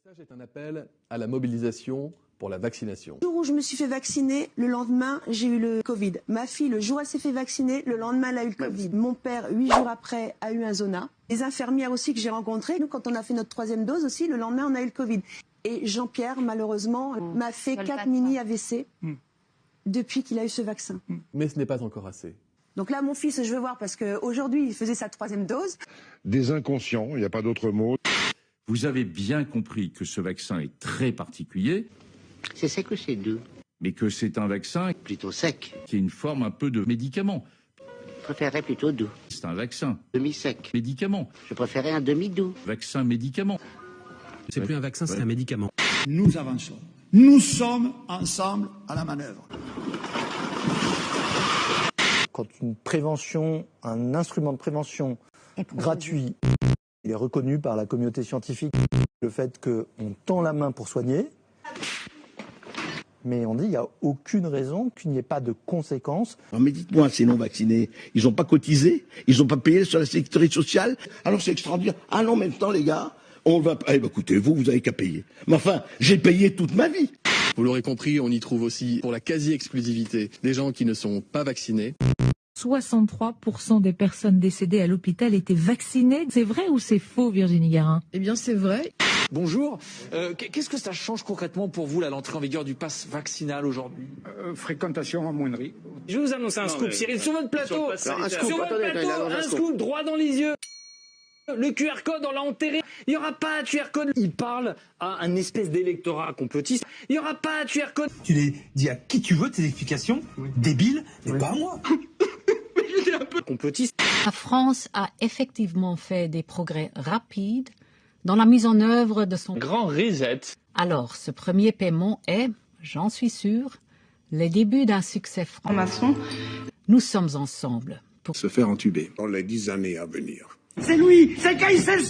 message est un appel à la mobilisation pour la vaccination. Le jour où je me suis fait vacciner, le lendemain, j'ai eu le Covid. Ma fille, le jour où elle s'est fait vacciner, le lendemain, elle a eu le Covid. Mon père, 8 jours après, a eu un zona. Les infirmières aussi que j'ai rencontrées, nous, quand on a fait notre 3e dose aussi, le lendemain, on a eu le Covid. Et Jean-Pierre, malheureusement, m'a fait 4 mini AVC depuis qu'il a eu ce vaccin. Mais ce n'est pas encore assez. Donc là, mon fils, je veux voir, parce qu'aujourd'hui, il faisait sa 3e dose. Des inconscients, il n'y a pas d'autre mot. Vous avez bien compris que ce vaccin est très particulier. C'est sec ou c'est doux? Mais que c'est un vaccin Plutôt sec. qui est une forme un peu de médicament. Je préférerais plutôt doux. C'est un vaccin. Demi-sec. Médicament. Je préférais un demi-doux. Vaccin médicament. C'est plus un vaccin, c'est un médicament. Nous avançons. Nous sommes ensemble à la manœuvre. Quand une prévention, un instrument de prévention gratuit, il est reconnu par la communauté scientifique, le fait qu'on tend la main pour soigner, mais on dit qu'il n'y a aucune raison qu'il n'y ait pas de conséquences. Mais dites-moi, ces non-vaccinés, ils n'ont pas cotisé? Ils n'ont pas payé sur la sécurité sociale? Alors c'est extraordinaire. Ah non, maintenant les gars, on va... Eh ben, écoutez, vous avez qu'à payer. Mais enfin, j'ai payé toute ma vie. Vous l'aurez compris, on y trouve aussi, pour la quasi-exclusivité, des gens qui ne sont pas vaccinés. 63% des personnes décédées à l'hôpital étaient vaccinées. C'est vrai ou c'est faux, Virginie Garin? Eh bien, c'est vrai. Bonjour. Qu'est-ce que ça change concrètement pour vous, l'entrée en vigueur du pass vaccinal aujourd'hui? Fréquentation amoindrie. Je vais vous annoncer un scoop, Cyril, sur votre plateau. Un scoop droit dans les yeux. Le QR code, on l'a enterré. Il n'y aura pas de QR code. Il parle à un espèce d'électorat complotiste. Il n'y aura pas de QR code. Tu les dis à qui tu veux, tes explications, débiles, mais pas à moi. J'étais un peu complotiste. La France a effectivement fait des progrès rapides dans la mise en œuvre de son Grand reset. Alors, ce premier paiement est, j'en suis sûr, le début d'un succès franc. Nous sommes ensemble pour Se faire entuber dans les 10 années à venir. C'est lui, c'est qui, c'est